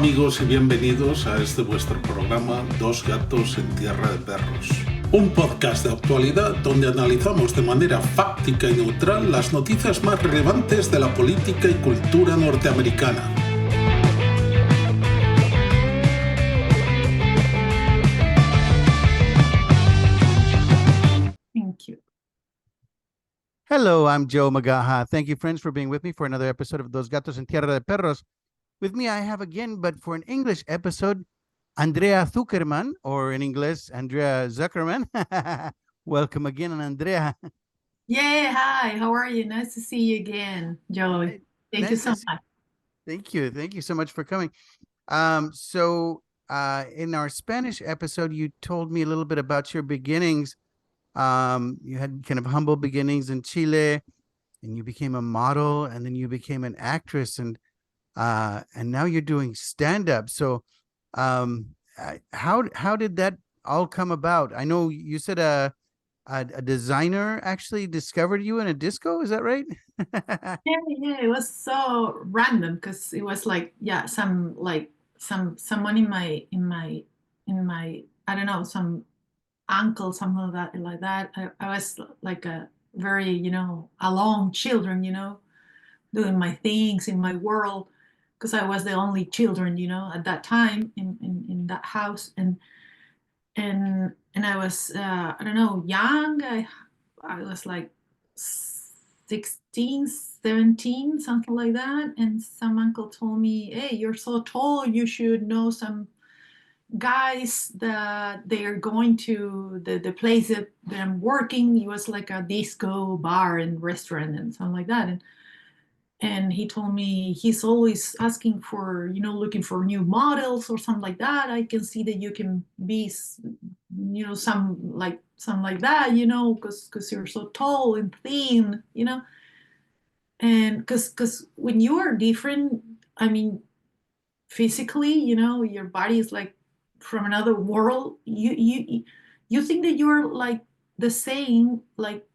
amigos y bienvenidos a este vuestro programa Dos gatos en tierra de perros. Un podcast de actualidad donde analizamos de manera fáctica y neutral las noticias más relevantes de la política y cultura norteamericana. Thank you. Hello, I'm Joe Magaha. Thank you, friends, for being with me for another episode of Dos Gatos en Tierra de Perros. With me, I have again, but for an English episode, Andrea Zuckermann, or in English, Andrea Zuckermann. Welcome again, Andrea. Yeah, hi, how are you? Nice to see you again, Joe. Thank you so much. Thank you. Thank you so much for coming. In our Spanish episode, you told me a little bit about your beginnings. You had kind of humble beginnings in Chile, and you became a model, and then you became an actress, and now you're doing stand-up. So how did that all come about? I know you said a designer actually discovered you in a disco. Is that right? Yeah, it was so random because it was like, yeah, someone in my I don't know, some uncle, something like that. I was like a very, alone children, doing my things in my world because I was the only children, at that time in that house. And I was I don't know, young. I was like 16, 17, something like that. And some uncle told me, hey, you're so tall, you should know some guys that they are going to the place that I'm working. It was like a disco bar and restaurant and something like that. And he told me he's always asking for, looking for new models or something like that. I can see that you can be, some like that, because you're so tall and thin, and because when you are different, I mean, physically, your body is like from another world. You think that you're like the same, like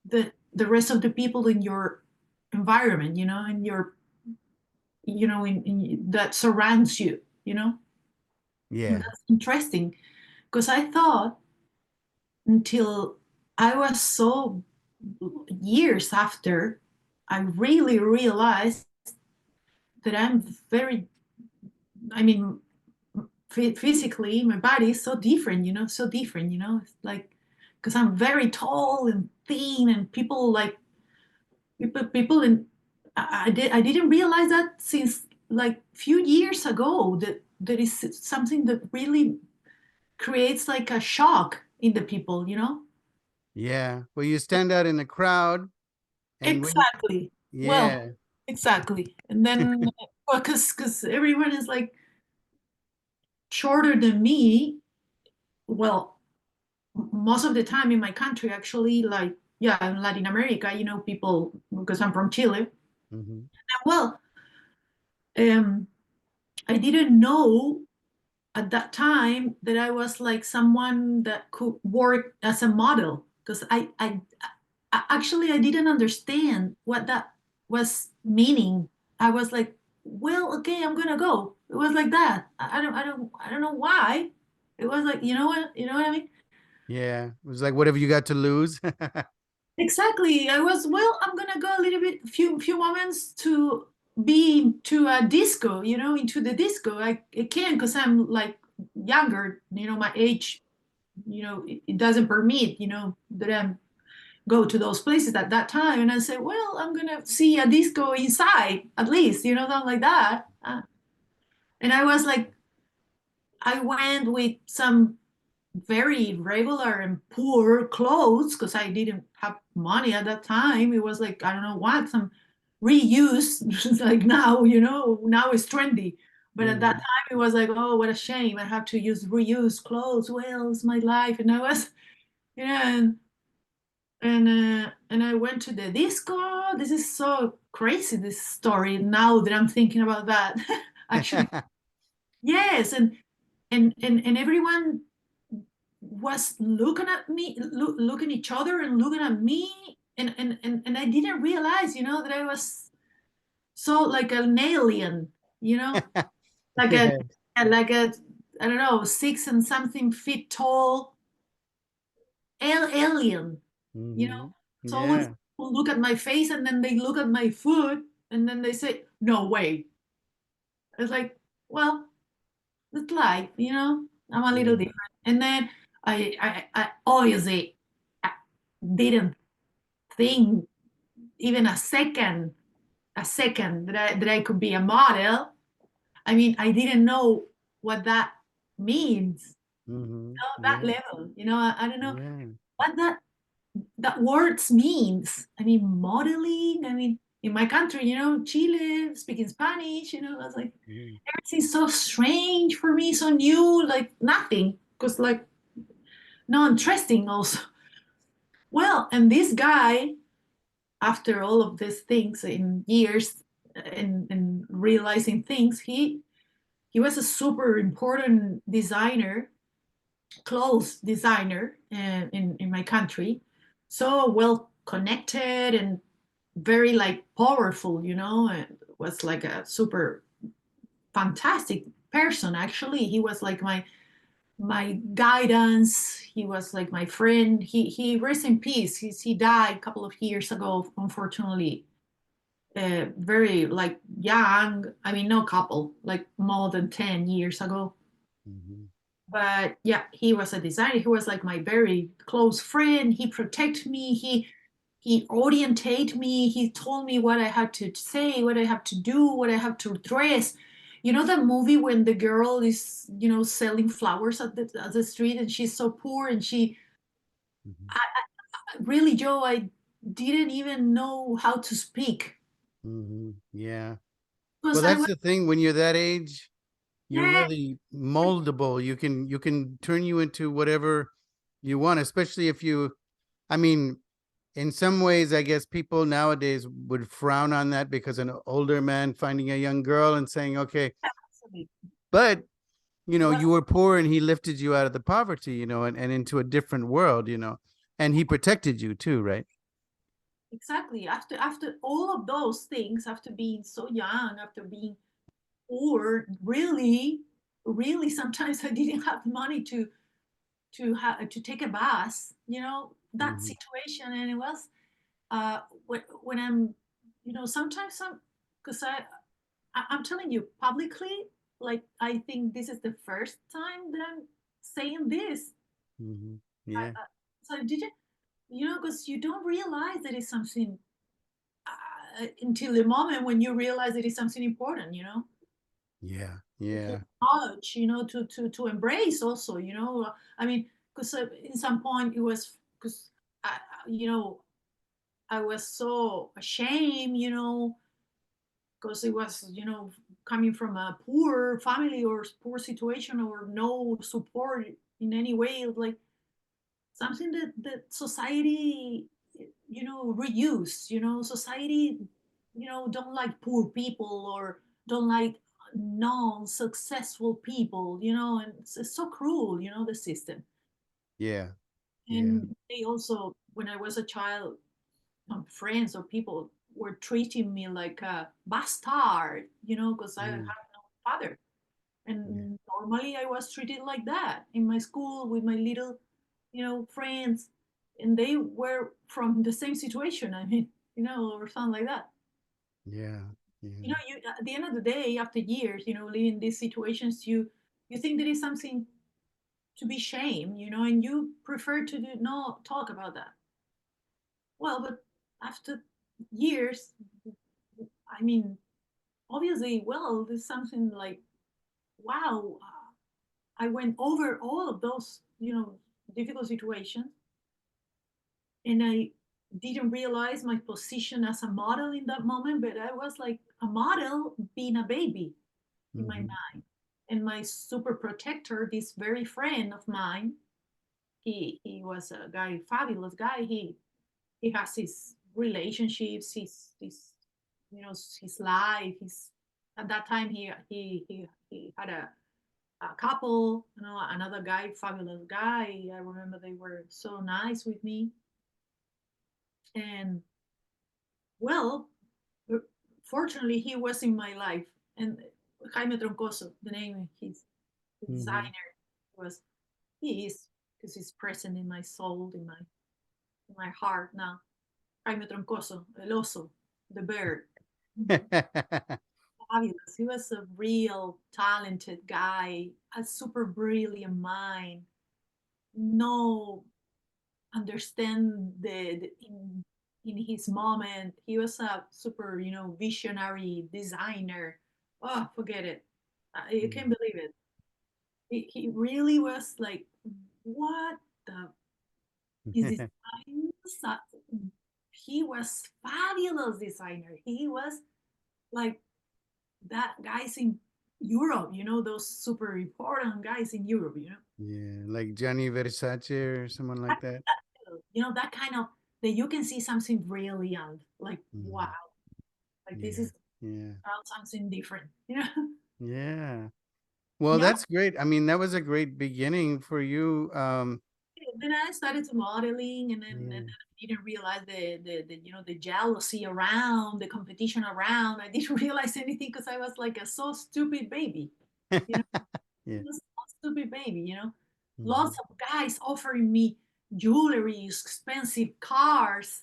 the rest of the people in your environment, and your in that surrounds you, Yeah. And that's interesting because I thought until I was so years after I really realized that I'm very, I mean, physically my body is so different, so different, it's like because I'm very tall and thin and people like people and I didn't realize that since like few years ago that there is something that really creates like a shock in the people, Yeah. Well, you stand out in the crowd. And exactly. Well, exactly. And then because everyone is like shorter than me. Well, most of the time in my country, actually, like, yeah, in Latin America, people, because I'm from Chile. Mm-hmm. Well, I didn't know at that time that I was like someone that could work as a model because actually I didn't understand what that was meaning. I was like, well, okay, I'm gonna go. It was like that. I don't know why. It was like, you know what I mean? Yeah. It was like, what have you got to lose? Exactly. I was, well, I'm gonna go a little bit, few moments to be to a disco, into the disco. I can because I'm like younger, my age, it doesn't permit, that I'm go to those places at that time. And I said, well, I'm gonna see a disco inside at least, something like that. And I was like, I went with some very regular and poor clothes because I didn't have money at that time. It was like, I don't know what, some reuse. Like now, now it's trendy. But at that time, it was like, oh, what a shame. I have to use reuse clothes. Well, it's my life. And I was, and I went to the disco. This is so crazy, this story, now that I'm thinking about that. Actually, yes. And everyone was looking at me, looking at each other and looking at me, and I didn't realize, that I was so like an alien, like a I don't know, 6 and something feet tall alien. You know, Mhm. it's always Yeah. people look at my face and then they look at my foot and then they say, "No way." It's like, well, it's life, you know. I'm a little Yeah. different. And then I obviously I didn't think even a second that I could be a model. I mean, I didn't know what that means. Mhm. That Yeah. level, I don't know Yeah. what that words means. I mean, modeling. I mean, in my country, Chile, speaking Spanish. I was like, Mhm. everything's so strange for me, so new, like nothing, because like no interesting also. Well, and this guy, after all of these things in years and realizing things, he was a super important designer, clothes designer in my country, so well connected and very like powerful, and was like a super fantastic person. Actually, he was like my guidance. He was like my friend. He rests in peace. He died a couple of years ago, unfortunately. Very like young. I mean, no couple, like more than 10 years ago. Mhm. But yeah, he was a designer. He was like my very close friend. He protected me. He orientated me. He told me what I had to say, what I have to do, what I have to dress. You know that movie when the girl is, selling flowers at the street and she's so poor and she Mhm. really, Joe, I didn't even know how to speak Mhm. Yeah. Well, because I that's was the thing. When you're that age, you're yeah, really moldable. You can turn you into whatever you want, especially if you, I mean, in some ways, I guess people nowadays would frown on that because an older man finding a young girl and saying, okay, but well, you were poor and he lifted you out of the poverty, and into a different world, and he protected you too, right? exactly. After all of those things, after being so young, after being poor, really, really, sometimes I didn't have money to take a bus. That Mhm. situation, and it was when I'm, sometimes because I'm telling you publicly, like I think this is the first time that I'm saying this. Mhm. I, Yeah. so did you, because you don't realize that it's something until the moment when you realize it is something important, Yeah. to Yeah. acknowledge, to embrace also, I mean, because in some point it was because, I, you know, I was so ashamed, because it was, coming from a poor family or poor situation or no support in any way, like something that society, reuse, society, don't like poor people or don't like non-successful people, and it's so cruel, the system. Yeah. Yeah. And they also, when I was a child, some friends or people were treating me like a bastard, because I have Mm. no father. Yeah. And normally I was treated like that in my school with my little, friends, and they were from the same situation. I mean, or something like that. Yeah. Yeah. You at the end of the day, after years, living these situations, you think there is something to be shamed, and you prefer to not talk about that. Well, but after years, I mean, obviously, well, there's something like, wow, I went over all of those, difficult situations, and I didn't realize my position as a model in that moment, but I was like a model being a baby in my Mhm. mind. And my super protector, this very friend of mine, he was a guy, fabulous guy. He has his relationships, his his life. His At that time he had a couple, another guy, fabulous guy. I remember they were so nice with me. And well, fortunately, he was in my life. And Jaime Troncoso, the name, he's the designer, he is, because he's present in my soul, in my heart now. Jaime Troncoso, el oso, the bird. Fabulous. He was a real talented guy, a super brilliant mind. No, understand in his moment. He was a super, visionary designer. Oh, forget it. I can't believe it. He really was like, what the is this design? He was fabulous designer. He was like that guys in Europe, those super important guys in Europe, Yeah, like Gianni Versace or someone like that. That kind of that you can see something brilliant, like wow, like this Yeah, is yeah, something different, yeah. Well, Yeah. that's great. I mean, that was a great beginning for you. Then I started to modeling, and then Yeah. I didn't realize the jealousy around the competition around. I didn't realize anything because I was like a so stupid baby, you know. Yeah. A stupid baby, Mhm. Lots of guys offering me jewelry, expensive cars,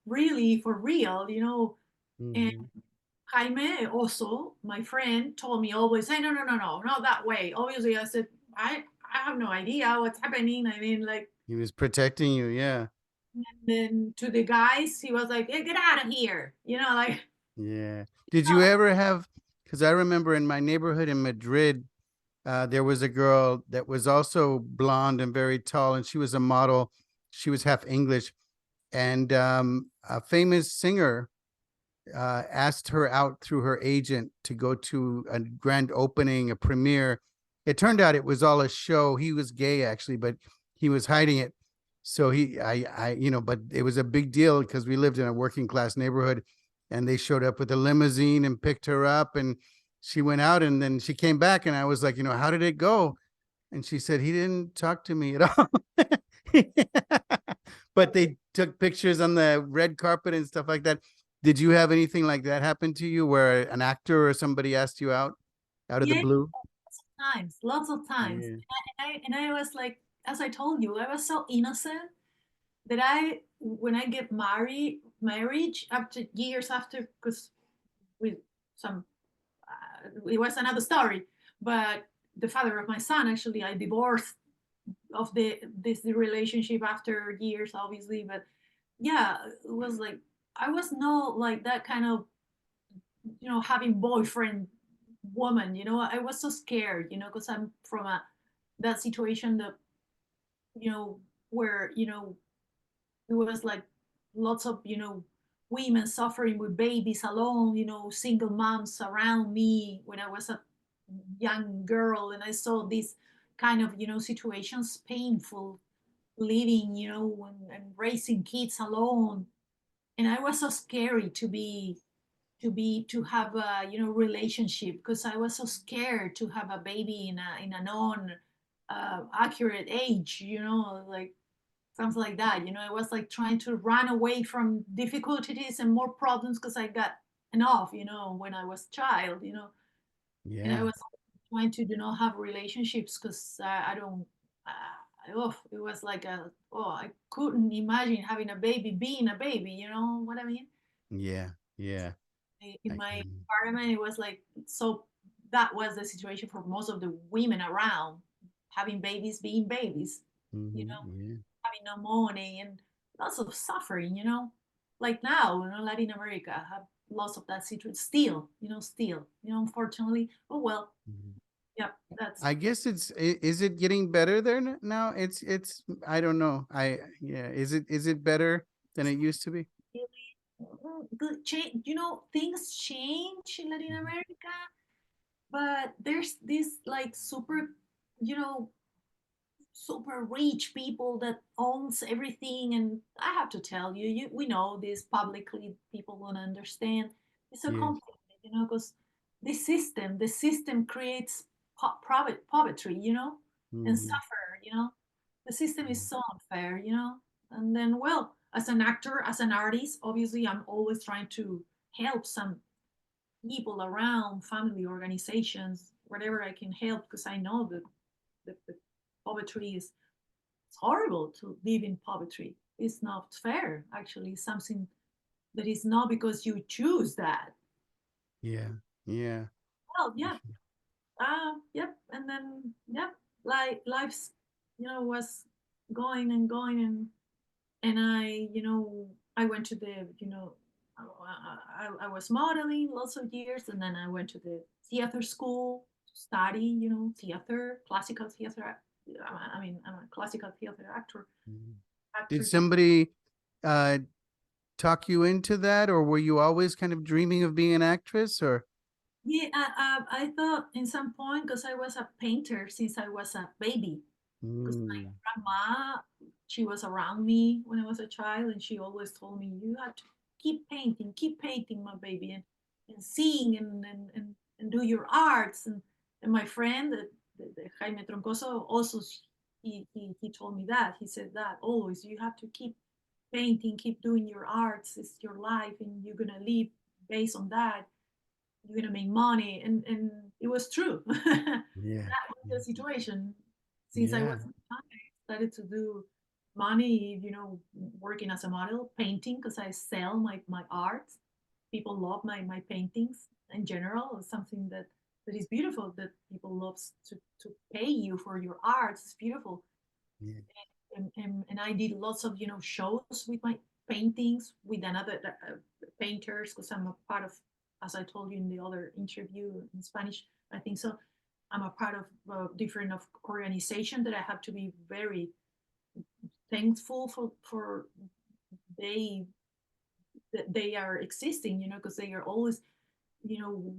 really for real, And Mhm. Jaime also, my friend, told me always, say, no, no, no, no, not that way. Obviously, I said, I have no idea what's happening. I mean, like, He was protecting you, yeah. and then to the guys, he was like, hey, get out of here, like, Yeah. Did you ever have, because I remember in my neighborhood in Madrid, there was a girl that was also blonde and very tall, and she was a model. She was half English, and a famous singer asked her out through her agent to go to a grand opening, a premiere. It turned out it was all a show. He was gay actually, but he was hiding it. So but it was a big deal because we lived in a working class neighborhood, and they showed up with a limousine and picked her up, and she went out, and then she came back, and I was like, how did it go? And she said he didn't talk to me at all. But they took pictures on the red carpet and stuff like that. Did you have anything like that happen to you where an actor or somebody asked you out of the yeah, blue? lots of times. Yeah. And I was like, as I told you, I was so innocent that when I get marriage after years after, because with some, it was another story, but the father of my son, actually, I divorced of the relationship after years, obviously, but yeah, it was like, I was not like that kind of, having boyfriend woman, I was so scared, because I'm from that situation that, where, it was like lots of, women suffering with babies alone, single moms around me when I was a young girl, and I saw these kind of, situations, painful living, and raising kids alone. And I was so scary to have a, relationship, because I was so scared to have a baby in a non accurate age, like something like that. I was like trying to run away from difficulties and more problems because I got enough, when I was child, and I Yeah. was trying to do not have relationships because I don't. It was like I couldn't imagine having a baby, being a baby. You know what I mean? Yeah. Yeah. In I my can. environment, it was like so. That was the situation for most of the women around, having babies, being babies. Yeah. Having no money and lots of suffering. Like now, Latin America have lots of that situation still. Unfortunately. Oh well. Mhm. Yeah, that's I guess is it getting better there now? It's I don't know. Yeah, is it better than it used to be? really good change. Things change in Latin Mhm. America, but there's this like you know, super rich people that owns everything. And I have to tell you, we know this publicly. People won't understand. It's so Yes. complicated, because the system creates poverty, and Mhm. suffer. The system is so unfair. And then, well, as an actor, as an artist, obviously, I'm always trying to help some people around, family, organizations, whatever I can help, because I know that the poverty is, it's horrible to live in poverty. It's not fair, actually. It's something that is not because you choose that. Yeah. Yeah. Well, yeah. Yep. And then, yep, like life's, was going and going, and I went to the, I was modeling lots of years, and then I went to the theater school to study, theater, classical theater. I'm a classical theater actor, Mhm. Did actress. somebody uh talk you into that, or were you always kind of dreaming of being an actress, or? Yeah, I thought in some point, because I was a painter since I was a baby, because my Mm, grandma, she was around me when I was a child, and she always told me, you have to keep painting, my baby, and sing, and do your arts. And my friend, the Jaime Troncoso, also, he told me that. He said that always, you have to keep painting, keep doing your arts. It's your life, and you're going to live based on that. You're going to make money. And it was true. That yeah. was the situation. Since I Yeah. was started to do money, working as a model, painting, because I sell my art. People love my paintings in general. It's something that is beautiful, that people love to pay you for your art. It's beautiful. Yeah. And I did lots of shows with my paintings with another painters, because I'm a part of, as I told you in the other interview in Spanish, I think so. I'm a part of different of organization that I have to be very thankful for they that they are existing, because they are always,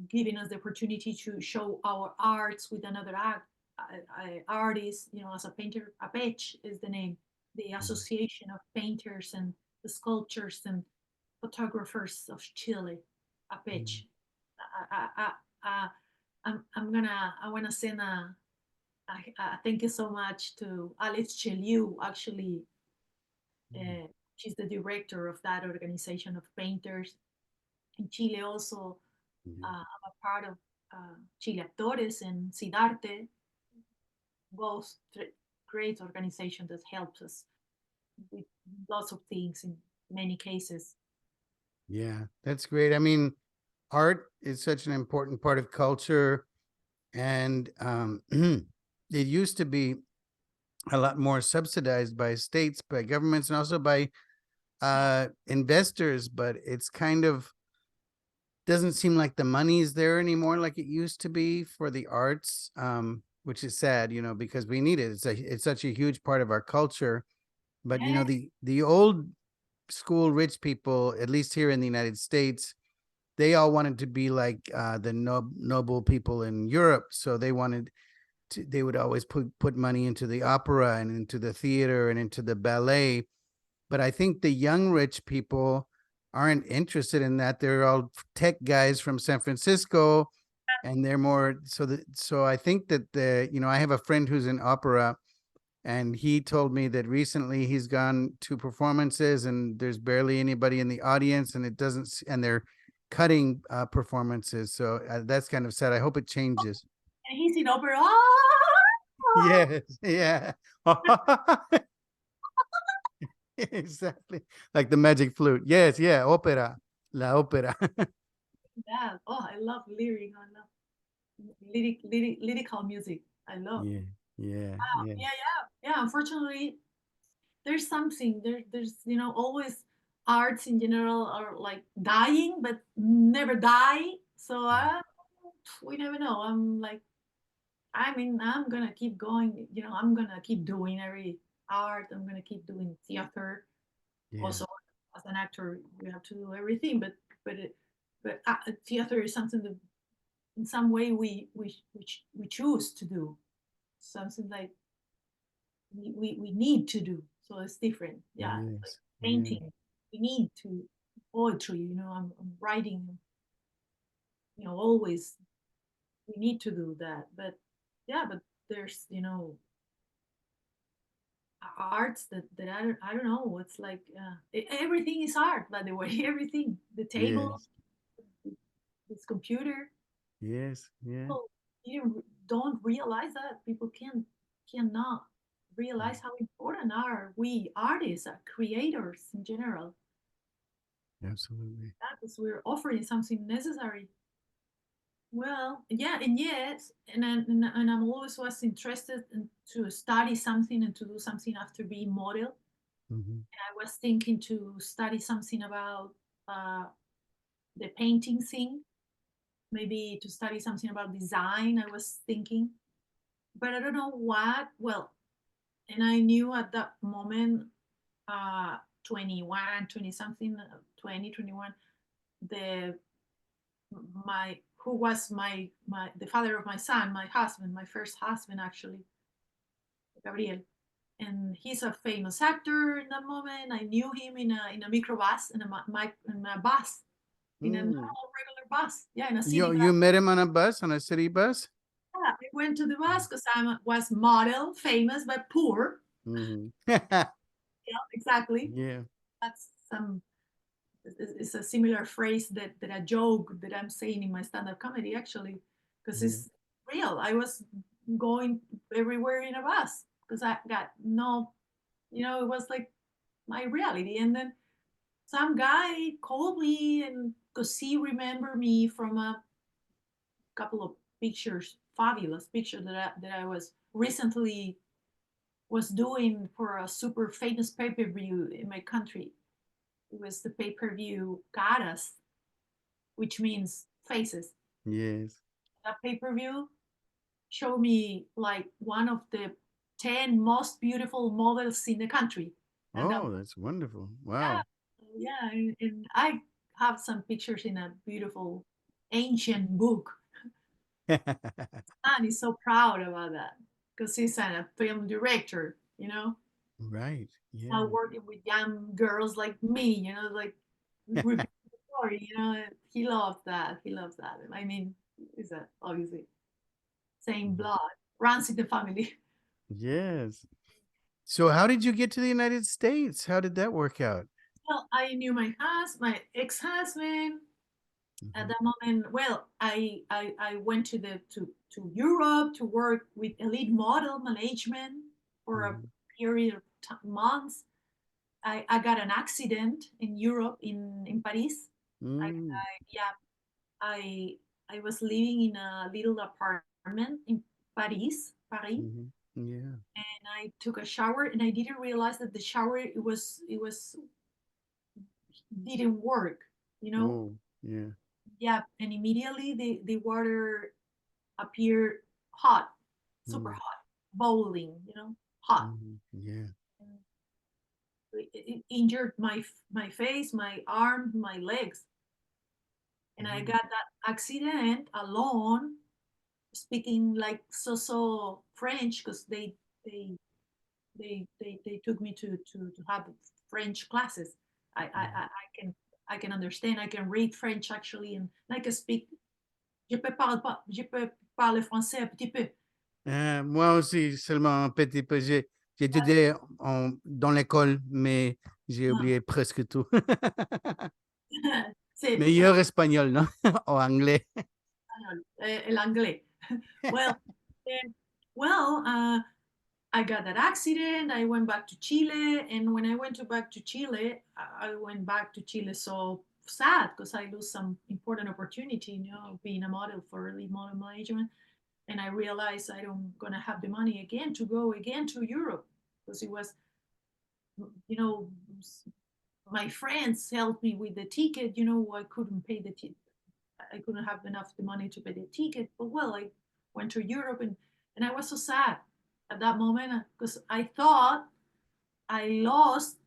giving us the opportunity to show our arts with another artist, as a painter. APECH is the name, the Mhm. Association of Painters and Sculptors and Photographers of Chile. Mm, APECH. I want to send a thank you so much to Alex Cheliu, actually. mm, uh, she's the director of that organization of painters in Chile. Also, yeah. I'm a part of Chile Actores and Sidarte, both great organizations that helps us with lots of things in many cases. Yeah, that's great. I mean, art is such an important part of culture, and it used to be a lot more subsidized by states, by governments, and also by investors. But it's kind of doesn't seem like the money is there anymore like it used to be for the arts, which is sad, because we need it. It's such a huge part of our culture. But Yeah, the old school rich people, at least here in the United States, they all wanted to be like the noble people in Europe. So they would always put money into the opera and into the theater and into the ballet. But I think the young rich people aren't interested in that. They're all tech guys from San Francisco, and they're more so I think that I have a friend who's in opera, and he told me that recently he's gone to performances and there's barely anybody in the audience, and it doesn't and they're cutting performances. So that's kind of sad. I hope it changes. and he's in opera. Ah! Yes, yeah. Exactly. Like the magic flute. Yes, yeah, opera. La opera. Yeah. Oh, I love lyric. I love lyrical music. I love. Yeah, yeah, Wow. yeah, Yeah. Unfortunately, there's something there's always arts in general are like dying but never die. So we never know. I'm like, I'm gonna keep going. I'm gonna keep doing every art. I'm gonna keep doing theater. yeah, Also, as an actor, you have to do everything. But it, but theater is something that in some way we choose to do. Something like we need to do. So it's different. Yeah, like yes, yeah, painting. We need to poetry. I'm writing. Always we need to do that. But yeah, but there's arts that I don't know. It's like everything is art. By the way, everything. The table, yes, his computer. Yes. Yeah. People don't realize that. People cannot realize how important are we artists, creators in general. Absolutely. Because we're offering something necessary. Well, yeah, and yes, and I'm always was interested in, to study something and to do something after being model. Mm-hmm. I was thinking to study something about uh, the painting thing, maybe to study something about design. I was thinking, but I don't know what. Well, and I knew at that moment, 21, 20 something, 20, 21, the my who was my the father of my son, my husband, my first husband actually, Gabriel, and he's a famous actor in that moment. I knew him in a microbus, in a bus, in a Mm. normal regular bus, yeah, in a city You bus. met him on a bus, on a city bus? Yeah, I went to the bus because I was model, famous but poor. Mm-hmm. Yeah, exactly. Yeah. That's some. It's a similar phrase that a joke that I'm saying in my stand-up comedy actually, because Yeah. it's real. I was going everywhere in a bus because I got no, it was like my reality. And then some guy called me and because he remembered me from a couple of pictures, fabulous picture that I was recently was doing for a super famous pay-per-view in my country. It was the pay-per-view Caras, which means faces. Yes. That pay-per-view showed me like one of the 10 most beautiful models in the country. And that, Oh, that's wonderful. yeah, Wow. yeah, and I have some pictures in a beautiful ancient book. And he's so proud about that because he's a film director, Right. Yeah. now working with young girls like me, like repeat the story, he loves that. He loves that. I mean, it's obviously same Mhm. blood runs in the family. Yes. So how did you get to the United States? How did that work out? Well, I knew my ex-husband at Mhm. that moment. Well, I went to Europe to work with elite model management for a Mhm. period of months. I got an accident in Europe in Paris. Mm. Yeah, I I was living in a little apartment in Paris, Mhm. Yeah. and I took a shower, and I didn't realize that the shower it was didn't work, you know. Oh, yeah. Yeah, and immediately the water appeared hot, super Mm. hot, boiling, hot. Mhm. Yeah. And it injured my face, my arm, my legs, and I Mm. got that accident alone, speaking like so French because they took me to have French classes. I, I, Mhm. I I can I can understand. I can read French actually, and I can speak. Je peux parler français un petit peu. Moi aussi, seulement un petit peu. J'ai étudié dans l'école, mais j'ai oublié presque tout. C'est Meilleur espagnol, non? O anglais. español, el anglais. Well, eh, well, I got that accident. I went back to Chile, and when I went back to Chile, I went back to Chile so sad because I lose some important opportunity, being a model for elite model management. And I realized I don't gonna have the money again to go again to Europe because it was, you know, my friends helped me with the ticket. I couldn't pay the ticket. I couldn't have enough the money to pay the ticket. But well, I went to Europe, and I was so sad at that moment because I thought I lost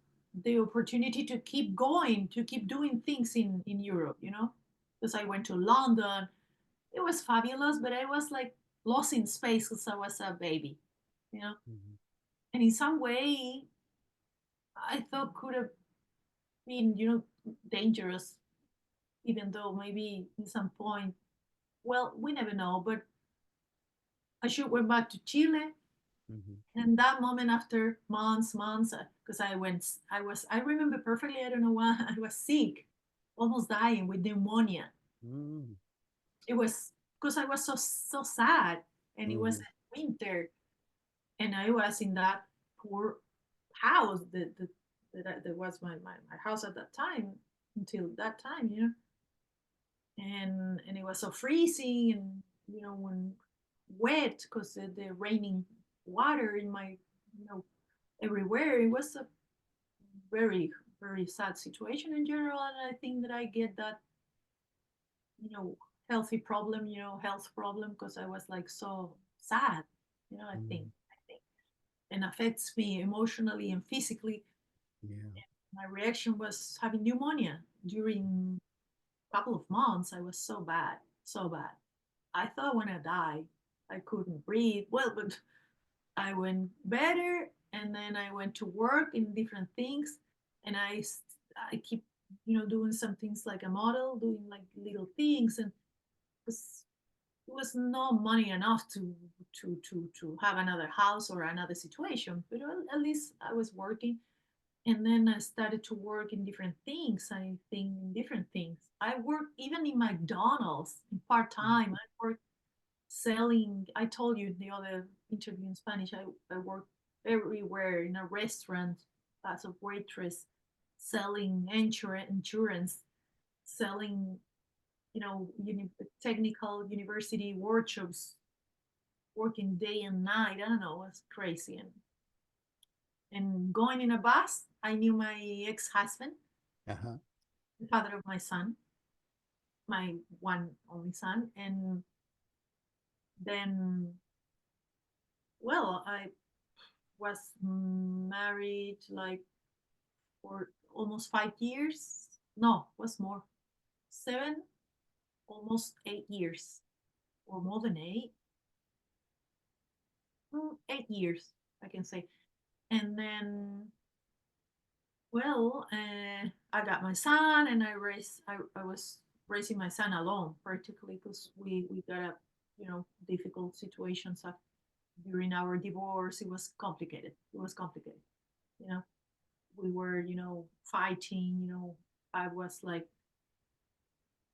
the opportunity to keep going, to keep doing things in Europe, because I went to London. It was fabulous, but I was like lost in space because I was a baby, you know. Mhm. And in some way, I thought could have been, dangerous, even though maybe in some point, well, we never know. But I should went back to Chile. Mhm. And that moment, after months, because I remember perfectly. I don't know why I was sick, almost dying with pneumonia. Mm. it was because I was so sad, and it was Mhm. winter, and I was in that poor house that was my house at that time, until that time, and it was so freezing, and when wet because the raining water in my everywhere. It was a very very sad situation in general, and I think that I get that you know healthy problem, health problem, because I was like so sad. I think Mhm. I think and affects me emotionally and physically. Yeah. My reaction was having pneumonia during a couple of months. I was so bad, so bad. I thought when I died, I couldn't breathe. Well, but I went better, and then I went to work in different things, and I keep doing some things like a model, doing like little things, and was it was no money enough to have another house or another situation, but at least I was working. And then I started to work in different things. I think in different things. I work even in McDonald's in part time. I work selling. I told you in the other interview in Spanish. I work everywhere in a restaurant as a waitress, selling insurance, selling technical university workshops, working day and night. I don't know, it was crazy. And going in a bus, I knew my ex-husband, Uh-huh. the father of my son, my one only son. And then, well, I was married like for almost 5 years. No, was more, 7, almost 8 years, or more than 8. 8 years, I can say. And then, well, I got my son, and I was raising my son alone practically, because we got a difficult situations during our divorce. It was complicated. You know, we were fighting. I was like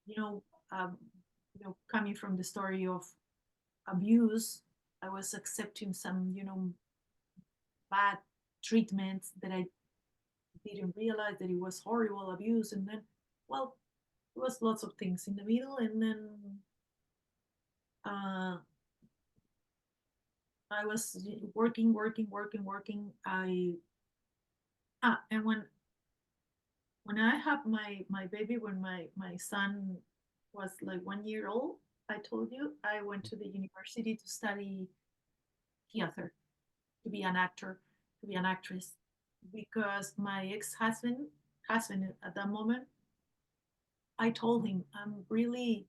you know um, coming from the story of abuse. I was accepting some bad treatments that I didn't realize that it was horrible abuse. And then, well, it was lots of things in the middle. And then uh, I was working. And when I had my baby, when my son was like 1 year old, I told you I went to the university to study theater, to be an actor, to be an actress, because my ex husband at that moment, I told him I'm really,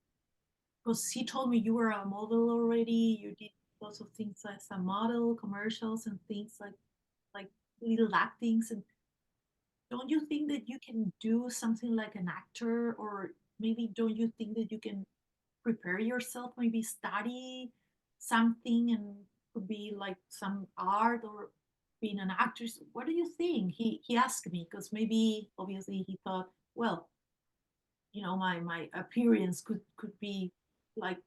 because he told me you were a model already. You did lots of things as a model, commercials and things like little actings. And don't you think that you can do something like an actor? Or maybe don't you think that you can prepare yourself, maybe study something, and could be like some art, or being an actress? What do you think? He asked me, because maybe obviously he thought, well, my appearance could be like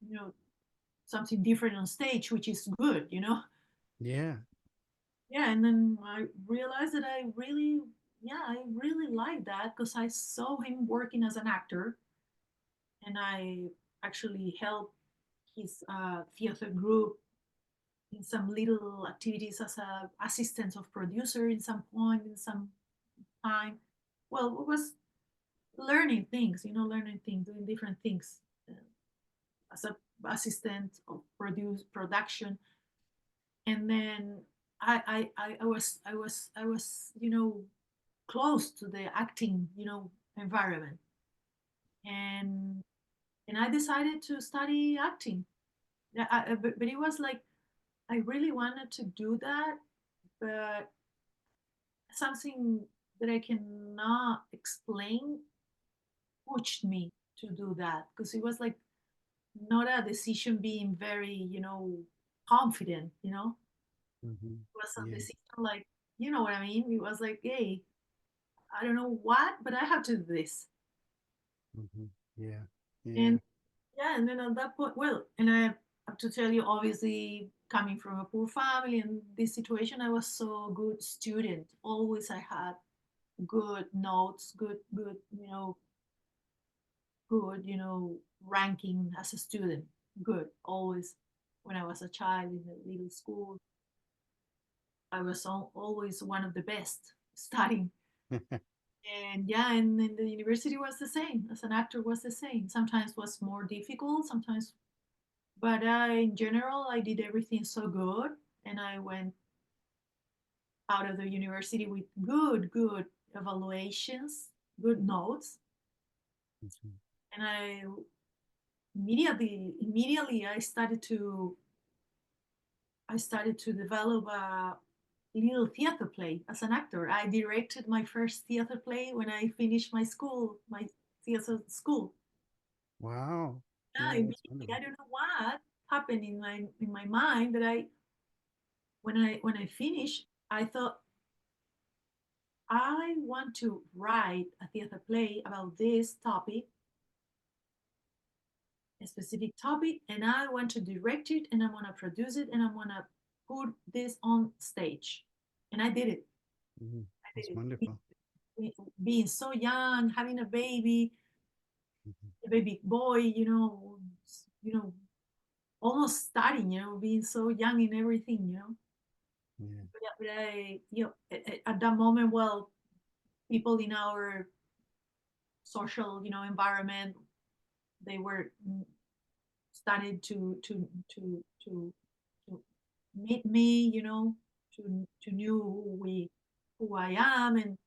you know something different on stage, which is good. Yeah. Yeah. And then I realized that I really like that, because I saw him working as an actor, and I actually helped his theater group in some little activities as a assistant of producer in some point, in some time. Well, it was learning things, doing different things, uh, as a assistant of production. And then I was close to the acting environment, and I decided to study acting. Yeah, but it was like I really wanted to do that, but something that I cannot explain pushed me to do that, because it was like not a decision being very confident. Mhm. It was a Yeah. decision like, you know what I mean? It was like, hey, I don't know what, but I have to do this. Mhm. Yeah. And Yeah. Yeah, and then at that point, well, and I have to tell you, obviously, coming from a poor family in this situation, I was so good student. Always I had good notes, good, good, ranking as a student. Good, always. When I was a child in the little school, I was always one of the best studying. And yeah, and then the university was the same. As an actor, was the same. Sometimes was more difficult, sometimes, but in general, I did everything so good, and I went out of the university with good evaluations, good notes, and I immediately I started to develop a little theater play as an actor. I directed my first theater play when I finished my theater school. Wow. Yeah, Yeah, that's immediately, wonderful. I don't know what happened in my mind that when I finished, I thought I want to write a theater play about this topic, a specific topic, and I want to direct it, and I want to produce it, and I want to put this on stage. And I did it. Mhm. I That's did it. wonderful. Being so young, having Mhm. a baby boy, almost starting, being so young in everything, Yeah. But at that moment, well, people in our social, environment, they were started to meet me, to knew who I am, and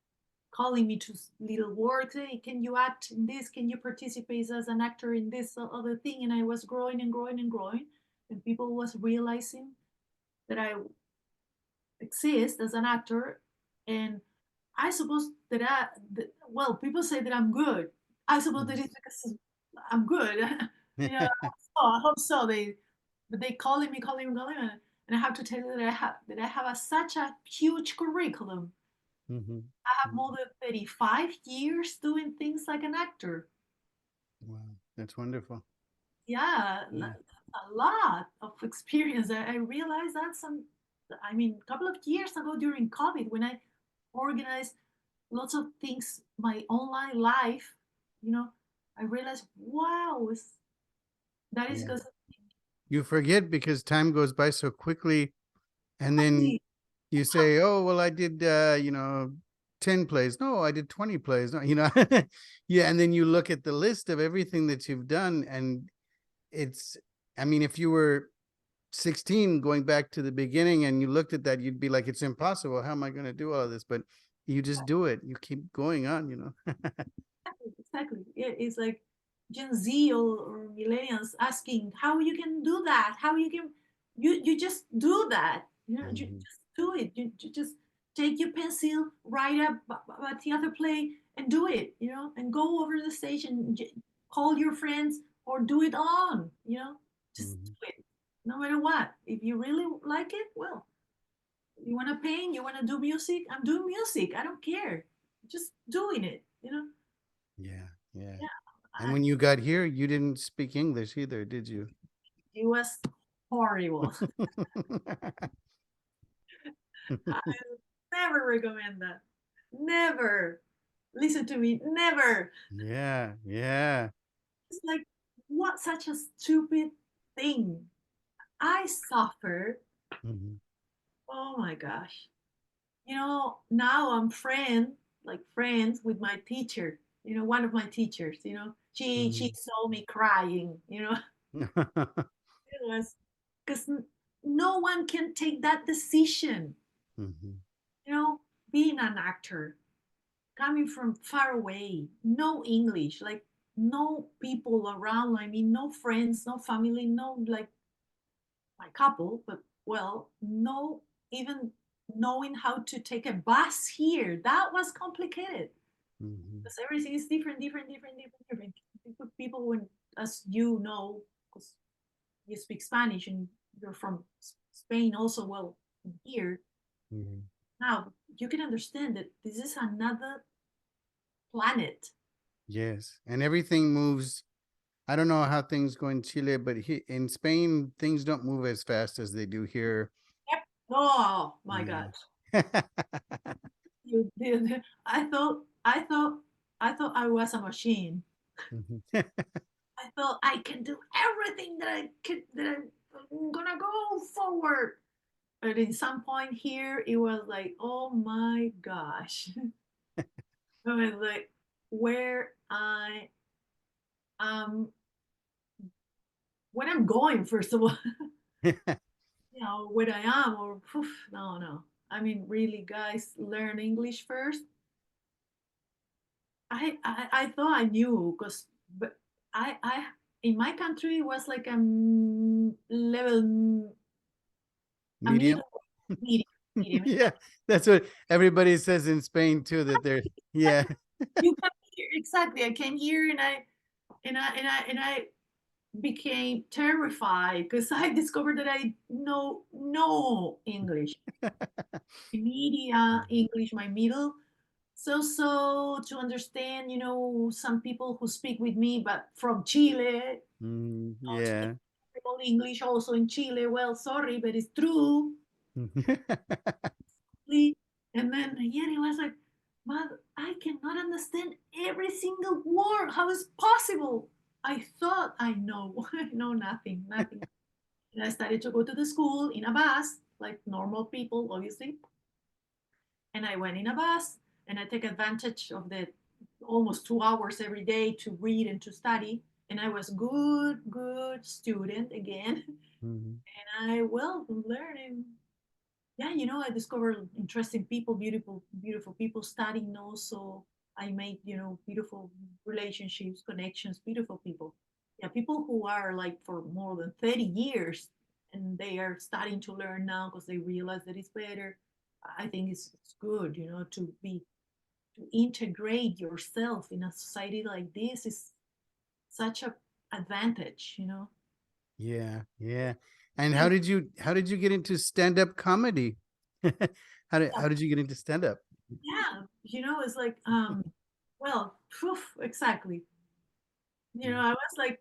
calling me to little works. Hey, can you act in this? Can you participate as an actor in this other thing? And I was growing and growing and growing, and people was realizing that I exist as an actor, and I suppose well, people say that I'm good. I suppose that Mhm. it's because I'm good. I hope so. But they calling me, and I have to tell you that I have such a huge curriculum. Mhm. I have Mhm. more than 35 years doing things like an actor. Wow, that's wonderful. Yeah, Yeah. a lot of experience. I realized that a couple of years ago during COVID, when I organized lots of things, my online life, you know, I realized, wow, that is Yeah. because You forget because time goes by so quickly, and then exactly, you say, "Oh, well, I did, 10 plays. No, I did 20 plays." No, yeah. And then you look at the list of everything that you've done, and it's, I mean, if you were 16 going back to the beginning and you looked at that, you'd be like, it's impossible. How am I going to do all this? But you just do it. You keep going on. exactly. It's like Gen Z or millennials asking how you can do that, how you just do that. You Mhm. just do it. You just take your pencil, write a theater play, and do it. And go over the stage and call your friends or do it on. Just Mhm. do it, no matter what. If you really like it, well, you want to paint, you want to do music, I'm doing music. I don't care. Just doing it. Yeah, yeah. Yeah, And I, when you got here, you didn't speak English either, did you? it was horrible. I never recommend that. Never. Listen to me. Never. Yeah, yeah. It's like, what such a stupid thing. I suffered. Mhm. Oh my gosh. Now I'm friends with my teacher. One of my teachers. She Mhm. saw me crying. It was because no one can take that decision. Mhm. You know, being an actor, coming from far away, no English, like no people around. I mean, no friends, no family, no like my couple, but well, no even knowing how to take a bus here. That was complicated Mhm. because everything is different. People, when, as you know, because you speak Spanish and you're from Spain also, well, here Mhm. now you can understand that this is another planet. Yes. And everything moves. I don't know how things go in Chile, but in Spain, things don't move as fast as they do here. Yep. Oh my Yeah. God. You did. I thought I was a machine. I thought I can do everything that I could, that I'm gonna go forward. But in some point here, it was like, oh my gosh. I was like, where I am, where I'm going, first of all, where I am, or poof, no, no. I mean, really, guys, learn English first. I thought I knew, because, but I, in my country, it was like a level, a Medium. middle, medium, medium. Yeah, that's what everybody says in Spain too, that they're, yeah. You come here, exactly. I came here, and I became terrified because I discovered that I know no English, media English, my middle. So to understand, some people who speak with me, but from Chile, not Yeah. English also in Chile. Well, sorry, but it's true. And then yet it was like, but I cannot understand every single word. How is possible? I thought I know. I know nothing, nothing. And I started to go to the school in a bus, like normal people, obviously. And I went in a bus, and I take advantage of the almost 2 hours every day to read and to study. And I was good student again. Mhm. And I, well, learning. Yeah, I discovered interesting people, beautiful people, studying also. I made, beautiful relationships, connections, beautiful people. Yeah, people who are like for more than 30 years, and they are starting to learn now because they realize that it's better. I think it's good, to integrate yourself in a society like this is such a advantage. Yeah, yeah. And And how did you get into stand-up comedy? How did you get into stand-up? yeah, it's like, well, poof, exactly. Mm. I was like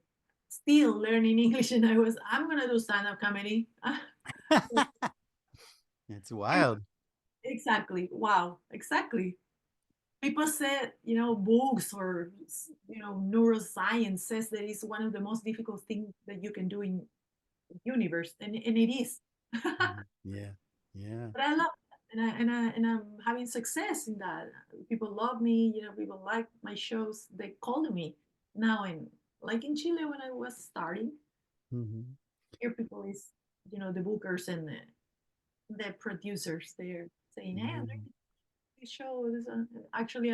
still learning English, and I'm gonna do stand-up comedy. It's wild. Exactly. Wow. Exactly. People said, books or neuroscience says that it's one of the most difficult things that you can do in the universe, and it is. Mhm. Yeah, yeah. But I love it, and I'm having success in that. People love me. People like my shows. They call me now, and like in Chile when I was starting. Mhm. Here, people is the bookers and the producers. They're saying, "Hey, I'm Yeah. doing this show." Actually,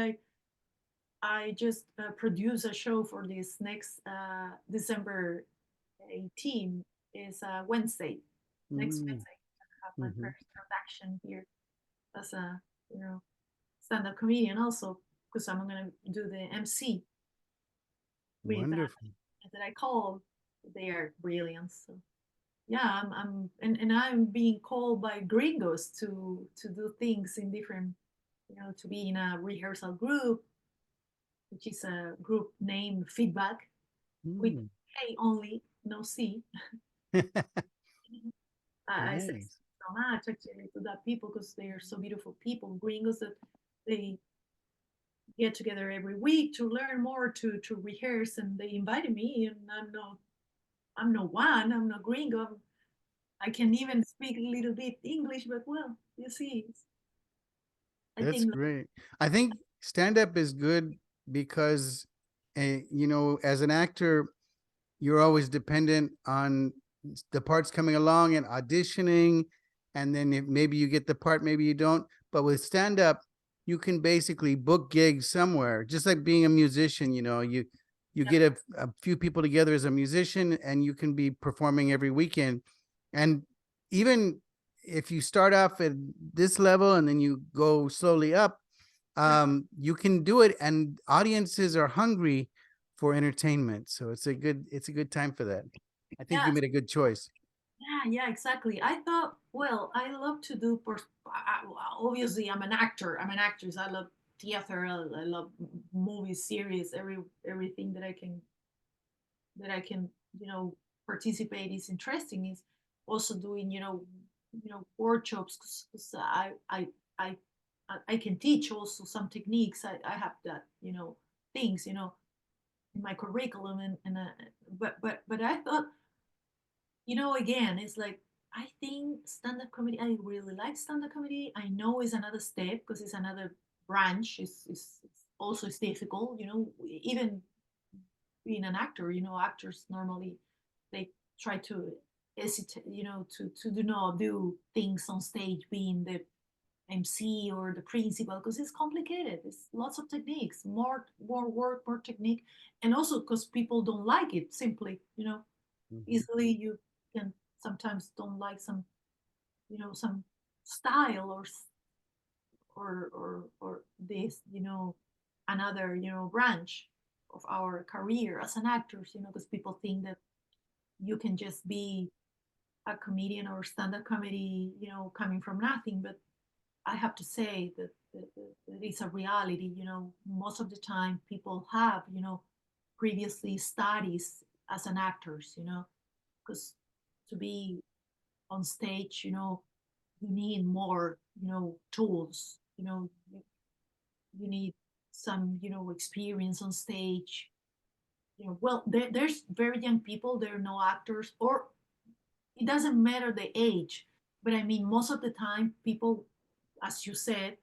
I just produce a show for this next December 18. Is Wednesday. Next Mm. Wednesday, I have my Mhm. first production here as a stand-up comedian also, because I'm gonna do the MC with Wonderful. that I call. They are brilliant. So yeah, and I'm being called by gringos to do things in different, to be in a rehearsal group, which is a group named Feedback with Mm. A only, no C. I say Nice. so much actually to that people because they are so beautiful people, gringos, that they get together every week to learn more, to rehearse, and they invited me, and I'm no one, I'm no gringo. I can even speak a little bit English, but well, you see, I That's think, great. I think stand-up is good because, as an actor, you're always dependent on the parts coming along and auditioning, and then maybe you get the part, maybe you don't. But with stand up, you can basically book gigs somewhere, just like being a musician. You get a few people together as a musician, and you can be performing every weekend. And even if you start off at this level and then you go slowly up, you can do it, and audiences are hungry for entertainment. So it's a good time for that. I think you yes, made a good choice. yeah, exactly. I thought, well, I love to do. Obviously, I'm an actor. I'm an actress. I love theater. I love movies, series, everything that I can that I can, participate is interesting is also doing, workshops because I I can teach also some techniques. I have that, things, in my curriculum and but I thought, again, it's like I think stand-up comedy. I really like stand-up comedy. I know it's another step because it's another branch. It's also it's difficult. Even being an actor. Actors normally they try to hesitate. To do not do things on stage, being the MC or the principal, because it's complicated. It's lots of techniques, more work, more technique, and also because people don't like it. Simply, easily you can sometimes don't like some style or this another branch of our career as an actor, because people think that you can just be a comedian or stand-up comedy coming from nothing. But I have to say that it's a reality. Most of the time people have previously studies as an actors, because to be on stage, you need more, tools. You need some, experience on stage. Well, there's very young people. They're no actors, or it doesn't matter the age. But I mean, most of the time, people, as you said,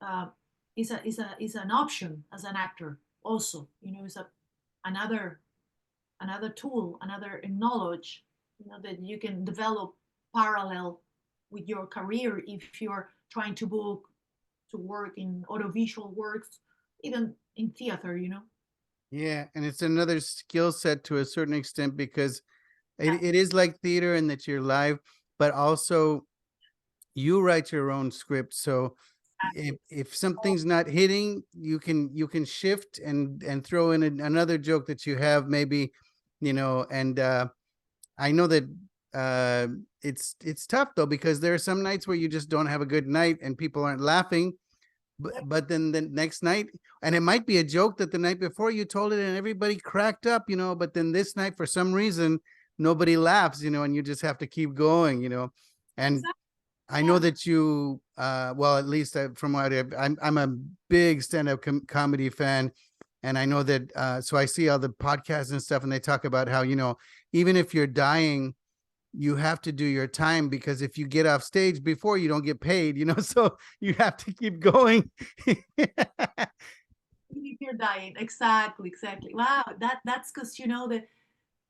uh, is an option as an actor. Also, is another another tool, another knowledge, that you can develop parallel with your career if you're trying to book to work in audiovisual works, even in theater. Yeah, and it's another skill set to a certain extent because Yeah, it is like theater and that you're live, but also you write your own script. So exactly. if something's not hitting, you can shift and throw in another joke that you have maybe, and I know that uh it's tough though because there are some nights where you just don't have a good night and people aren't laughing, but then the next night, and it might be a joke that the night before you told it and everybody cracked up, but then this night for some reason nobody laughs, and you just have to keep going, and Exactly. I know Yeah. that you, well, at least from what I'm a big stand-up comedy fan, and I know that. So I see all the podcasts and stuff, and they talk about how even if you're dying, you have to do your time because if you get off stage before, you don't get paid. So you have to keep going. If you're dying, exactly. Wow, that's because that.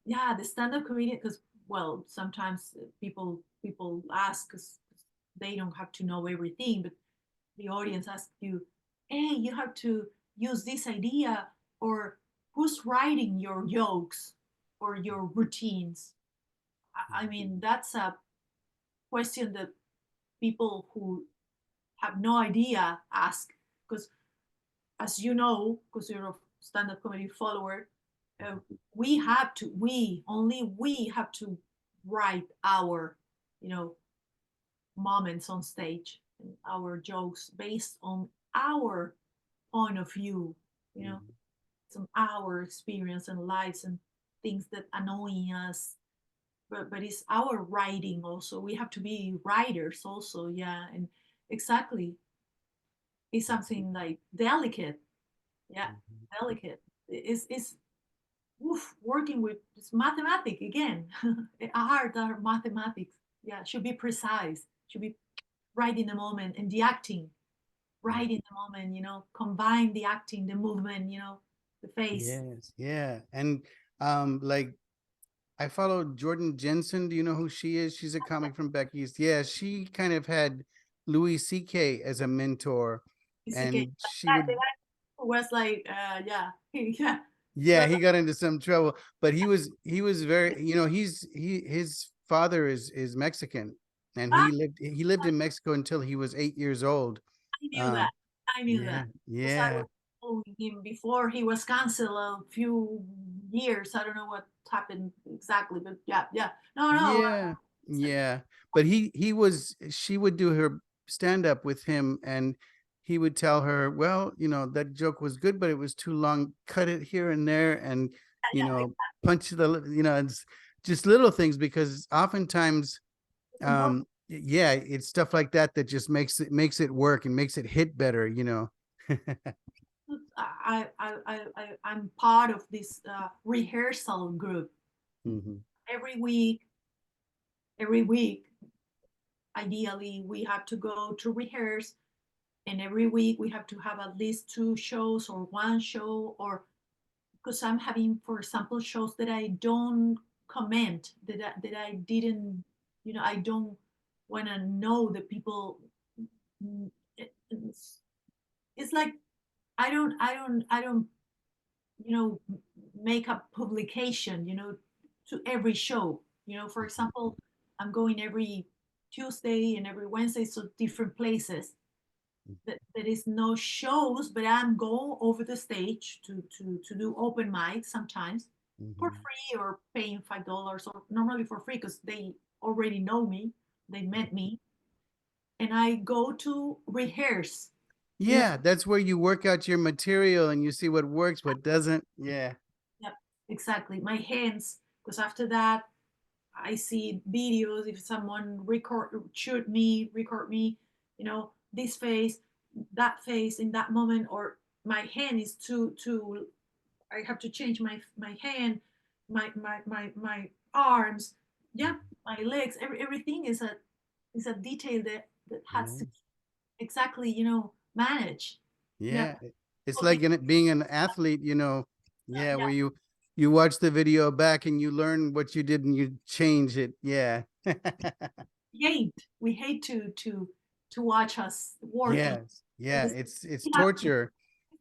Yeah, the stand-up comedian, because well, sometimes people ask because they don't have to know everything, but the audience asks you, hey, you have to use this idea, or who's writing your jokes or your routines? I mean, that's a question that people who have no idea ask, because as you know, because you're a stand-up comedy follower, uh, we have to write our, you know, moments on stage and our jokes based on our point of view, you know, some our experience and lives and things that annoy us. But it's our writing also. We have to be writers also, yeah, and exactly. It's something like delicate, yeah, delicate. It's working with it's mathematics again. Art are mathematics. Yeah, should be precise. Should be right in the moment, and the acting right in the moment. Combine the acting, the movement. The face. Yes, yeah, and like I follow Jordan Jensen. Do you know who she is? She's a comic from back east. Yeah, she kind of had Louis C.K. as a mentor, It's okay. and she would. Was like, yeah, yeah. Yeah, he got into some trouble, but he was very, his father is Mexican, and Ah, he lived in Mexico until he was 8 years old. I knew that. Um, I knew yeah, that because I yeah, was following him before he was canceled a few years. I don't know what happened exactly, but yeah, yeah. No, no. yeah, yeah. But she would do her stand up with him, and he would tell her, well, that joke was good, but it was too long. Cut it here and there, and you know, punch the, you know, it's just little things, because oftentimes, yeah, it's stuff like that that just makes it work and makes it hit better, you know. I'm part of this rehearsal group. Mhm. Every week, ideally, we have to go to rehearse, and every week we have to have at least 2 shows or 1 show, or because I'm having, for example, shows that I don't comment, that I didn't, I don't want to know the people. It's like I don't make a publication, to every show. For example, I'm going every Tuesday and every Wednesday, so different places. There is no shows, but I'm going over the stage to do open mic sometimes for Mhm. free, or paying $5, or normally for free because they already know me, they met me, and I go to rehearse. You know, Yeah, that's where you work out your material and you see what works, what doesn't. Yeah. Yep, exactly. My hands, because after that, I see videos. If someone record me, this face, that face in that moment, or my hand is too. I have to change my hand, my arms, yeah, my legs. Everything is a detail that has Yeah. to exactly, manage. Yeah. Yeah. It's Okay. like being an athlete, you know. Yeah, Yeah. where you watch the video back and you learn what you did and you change it. Yeah. We hate to watch us working. Yes. Yeah, Because it's we have to torture.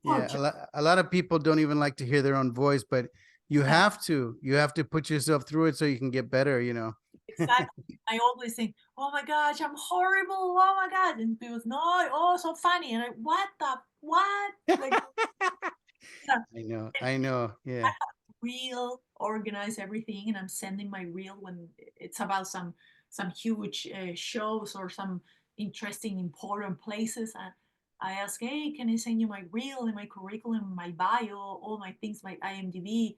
Yeah, torture. a lot of people don't even like to hear their own voice, but you Yeah, have to. You have to put yourself through it so you can get better, you know. exactly. I always think, oh my gosh, I'm horrible. Oh my god. And people say, no, oh, so funny. And what? Like, yeah, I know. I know. Yeah. reel, organize everything, and I'm sending my reel when it's about some huge shows or some interesting, important places. I ask, hey, can I send you my reel and my curriculum, my bio, all my things, my IMDb,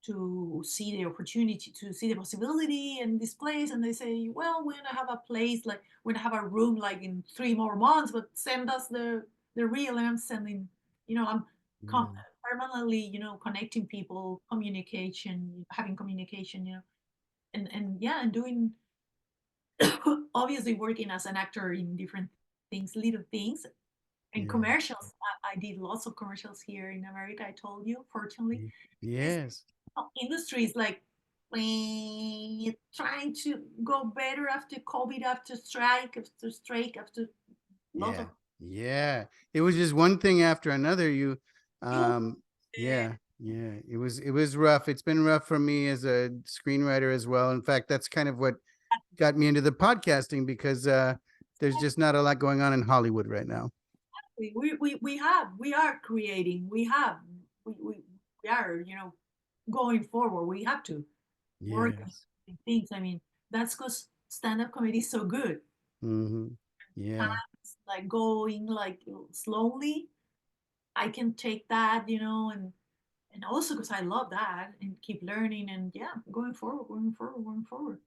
to see the opportunity, to see the possibility in this place. And they say, well, we're gonna have a place, like we're gonna have a room like in 3 more months, but send us the reel. And I'm sending, I'm com- Yeah. permanently, connecting people, communication, having communication, and yeah, and doing obviously working as an actor in different things, little things. And Yeah. commercials, I did lots of commercials here in America. I told you, fortunately, this Yes. industry is like trying to go better after COVID, after strike, after lot Yeah. of Yeah. It was just one thing after another. You you. yeah, yeah. It was rough. It's been rough for me as a screenwriter as well. In fact, that's kind of what got me into the podcasting, because there's just not a lot going on in Hollywood right now. We are creating. We are, going forward. We have to work Yes. on things. I mean, that's because stand-up comedy is so good. Mm-hmm. Yeah. Times like going like slowly, I can take that, and also because I love that and keep learning, and yeah, going forward, going forward, going forward.